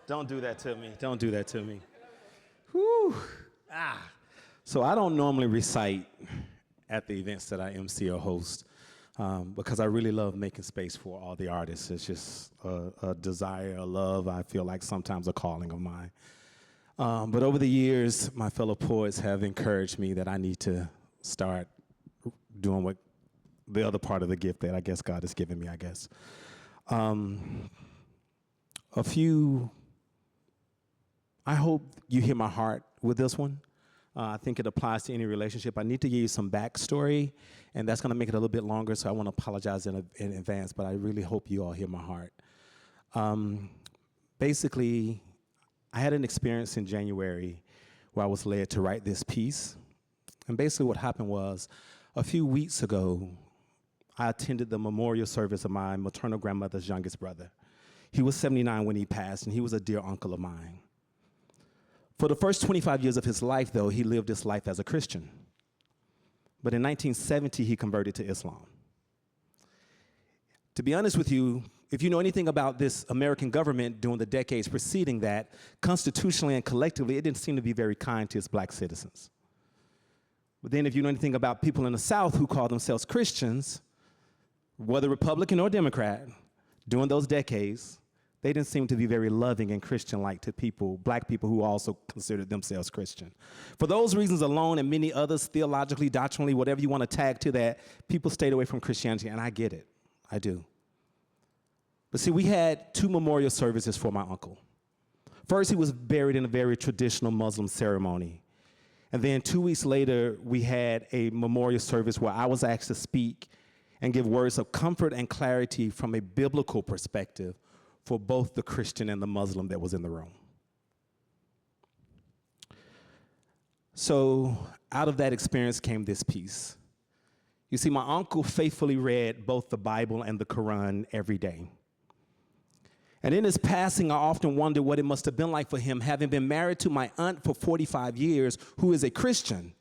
Don't do that to me. Don't do that to me. Whew. So I don't normally recite at the events that I MC or host because I really love making space for all the artists. It's just a desire, a love, I feel like sometimes a calling of mine. But over the years, my fellow poets have encouraged me that I need to start doing what the other part of the gift that I guess God has given me, I guess. I hope you hear my heart with this one. I think it applies to any relationship. I need to give you some backstory, and that's going to make it a little bit longer, so I want to apologize in advance, but I really hope you all hear my heart. Basically, I had an experience in January where I was led to write this piece. And basically what happened was, a few weeks ago, I attended the memorial service of my maternal grandmother's youngest brother. He was 79 when he passed, and he was a dear uncle of mine. For the first 25 years of his life, though, he lived his life as a Christian. But in 1970, he converted to Islam. To be honest with you, if you know anything about this American government during the decades preceding that, constitutionally and collectively, it didn't seem to be very kind to its black citizens. But then if you know anything about people in the South who call themselves Christians, whether Republican or Democrat, during those decades, they didn't seem to be very loving and Christian-like to people, black people who also considered themselves Christian. For those reasons alone and many others, theologically, doctrinally, whatever you want to tag to that, people stayed away from Christianity, and I get it. I do. But see, we had two memorial services for my uncle. First, he was buried in a very traditional Muslim ceremony. And then 2 weeks later, we had a memorial service where I was asked to speak and give words of comfort and clarity from a biblical perspective for both the Christian and the Muslim that was in the room. So out of that experience came this piece. You see, my uncle faithfully read both the Bible and the Quran every day. And in his passing, I often wondered what it must have been like for him, having been married to my aunt for 45 years, who is a Christian.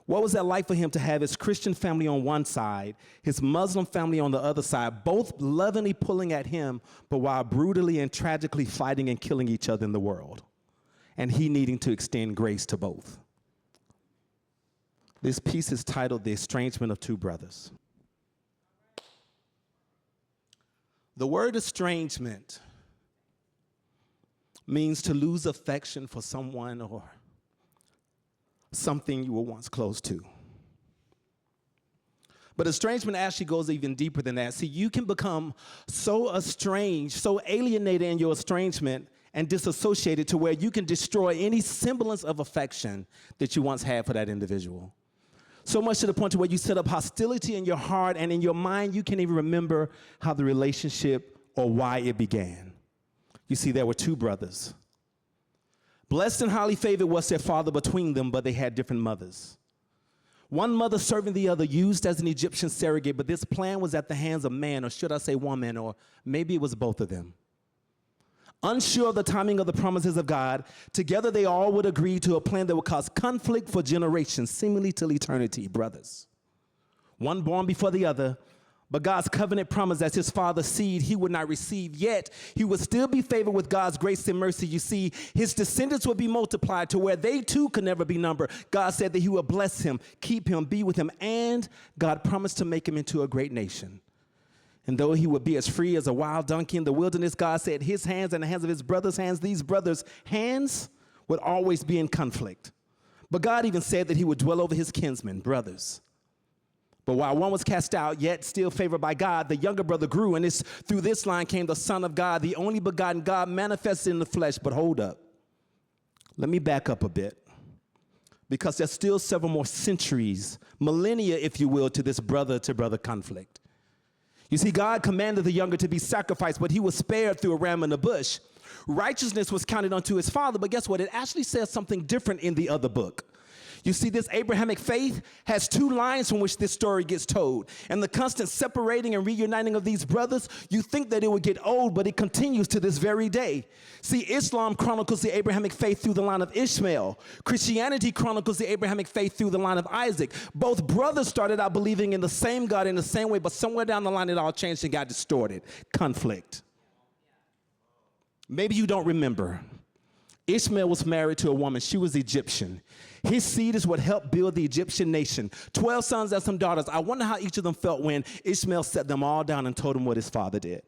What was that like for him to have his Christian family on one side, his Muslim family on the other side, both lovingly pulling at him, but while brutally and tragically fighting and killing each other in the world, and he needing to extend grace to both? This piece is titled The Estrangement of Two Brothers. The word estrangement means to lose affection for someone or something you were once close to. But estrangement actually goes even deeper than that. See, you can become so estranged, so alienated in your estrangement and disassociated to where you can destroy any semblance of affection that you once had for that individual. So much to the point to where you set up hostility in your heart and in your mind, you can't even remember how the relationship or why it began. You see, there were two brothers. Blessed and highly favored was their father between them, but they had different mothers. One mother serving the other, used as an Egyptian surrogate, but this plan was at the hands of man, or should I say woman, or maybe it was both of them. Unsure of the timing of the promises of God, together they all would agree to a plan that would cause conflict for generations, seemingly till eternity, brothers. One born before the other, but God's covenant promise as his father's seed he would not receive, yet he would still be favored with God's grace and mercy. You see, his descendants would be multiplied to where they too could never be numbered. God said that he would bless him, keep him, be with him, and God promised to make him into a great nation. And though he would be as free as a wild donkey in the wilderness, God said his hands and the hands of his brother's hands, these brothers' hands would always be in conflict. But God even said that he would dwell over his kinsmen, brothers. But while one was cast out, yet still favored by God, the younger brother grew, and through this line came the Son of God, the only begotten God manifested in the flesh. But hold up. Let me back up a bit, because there's still several more centuries, millennia, if you will, to this brother-to-brother conflict. You see, God commanded the younger to be sacrificed, but he was spared through a ram in the bush. Righteousness was counted unto his father, but guess what? It actually says something different in the other book. You see, this Abrahamic faith has two lines from which this story gets told. And the constant separating and reuniting of these brothers, you think that it would get old, but it continues to this very day. See, Islam chronicles the Abrahamic faith through the line of Ishmael. Christianity chronicles the Abrahamic faith through the line of Isaac. Both brothers started out believing in the same God in the same way, but somewhere down the line it all changed and got distorted. Conflict. Maybe you don't remember. Ishmael was married to a woman. She was Egyptian. His seed is what helped build the Egyptian nation. 12 sons and some daughters. I wonder how each of them felt when Ishmael set them all down and told them what his father did.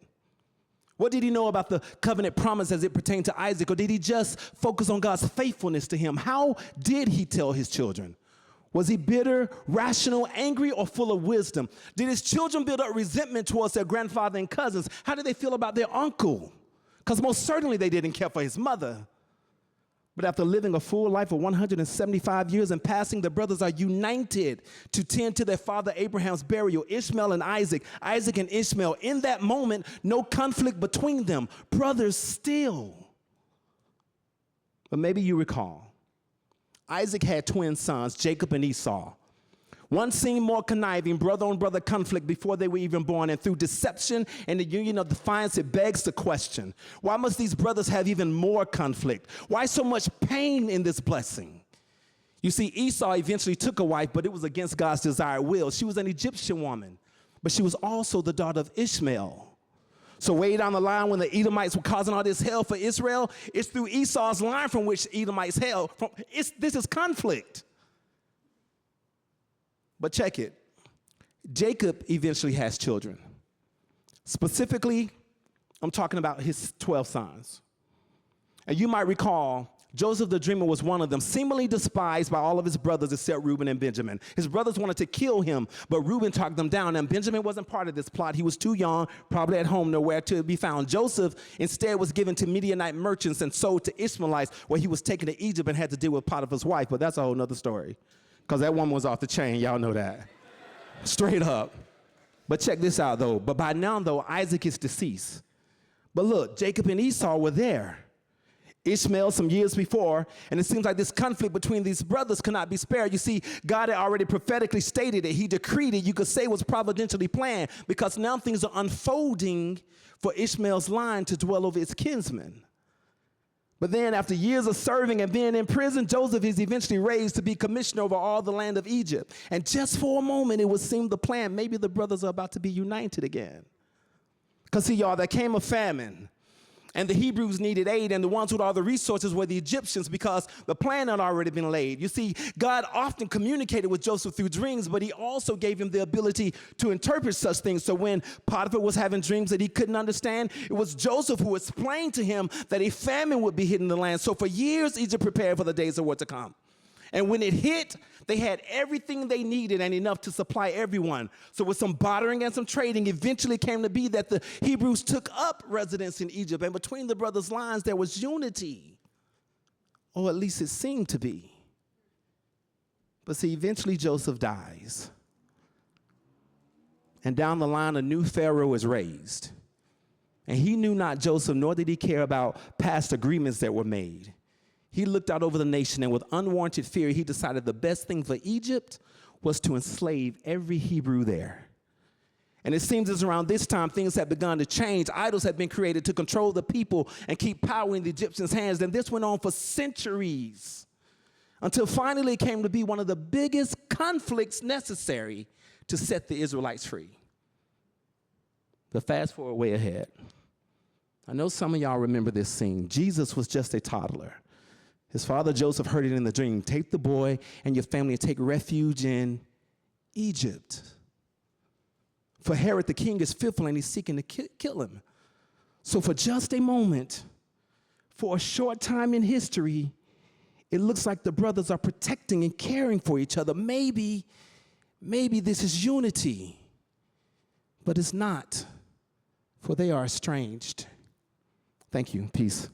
What did he know about the covenant promise as it pertained to Isaac? Or did he just focus on God's faithfulness to him? How did he tell his children? Was he bitter, rational, angry, or full of wisdom? Did his children build up resentment towards their grandfather and cousins? How did they feel about their uncle? Because most certainly they didn't care for his mother. But after living a full life of 175 years and passing, the brothers are united to tend to their father Abraham's burial, Ishmael and Isaac, Isaac and Ishmael. In that moment, no conflict between them, brothers still. But maybe you recall, Isaac had twin sons, Jacob and Esau. One seemed more conniving, brother-on-brother conflict before they were even born, and through deception and the union of defiance, it begs the question, why must these brothers have even more conflict? Why so much pain in this blessing? You see, Esau eventually took a wife, but it was against God's desired will. She was an Egyptian woman, but she was also the daughter of Ishmael. So way down the line when the Edomites were causing all this hell for Israel, it's through Esau's line from which Edomites hell. This is conflict. But check it. Jacob eventually has children. Specifically, I'm talking about his 12 sons. And you might recall, Joseph the dreamer was one of them, seemingly despised by all of his brothers except Reuben and Benjamin. His brothers wanted to kill him, but Reuben talked them down, and Benjamin wasn't part of this plot. He was too young, probably at home, nowhere to be found. Joseph instead was given to Midianite merchants and sold to Ishmaelites, where he was taken to Egypt and had to deal with Potiphar's wife, but that's a whole nother story. Because that woman was off the chain, y'all know that. Straight up. But check this out, though. But by now, though, Isaac is deceased. But look, Jacob and Esau were there. Ishmael some years before, and it seems like this conflict between these brothers cannot be spared. You see, God had already prophetically stated it. He decreed it. You could say it was providentially planned, because now things are unfolding for Ishmael's line to dwell over its kinsmen. But then after years of serving and being in prison, Joseph is eventually raised to be commissioner over all the land of Egypt. And just for a moment, it would seem the plan, maybe the brothers are about to be united again. Because see, y'all, there came a famine. And the Hebrews needed aid, and the ones with all the resources were the Egyptians, because the plan had already been laid. You see, God often communicated with Joseph through dreams, but he also gave him the ability to interpret such things. So when Potiphar was having dreams that he couldn't understand, it was Joseph who explained to him that a famine would be hit in the land. So for years, Egypt prepared for the days of what to come. And when it hit, they had everything they needed and enough to supply everyone. So with some bartering and some trading, eventually came to be that the Hebrews took up residence in Egypt. And between the brothers' lines, there was unity. Or at least it seemed to be. But see, eventually Joseph dies. And down the line, a new Pharaoh is raised. And he knew not Joseph, nor did he care about past agreements that were made. He looked out over the nation, and with unwarranted fear, he decided the best thing for Egypt was to enslave every Hebrew there. And it seems as around this time, things had begun to change. Idols had been created to control the people and keep power in the Egyptians' hands. And this went on for centuries, until finally it came to be one of the biggest conflicts necessary to set the Israelites free. But fast forward way ahead. I know some of y'all remember this scene. Jesus was just a toddler. His father Joseph heard it in the dream. Take the boy and your family and take refuge in Egypt. For Herod the king is fearful and he's seeking to kill him. So for just a moment, for a short time in history, it looks like the brothers are protecting and caring for each other. Maybe this is unity, but it's not, for they are estranged. Thank you. Peace.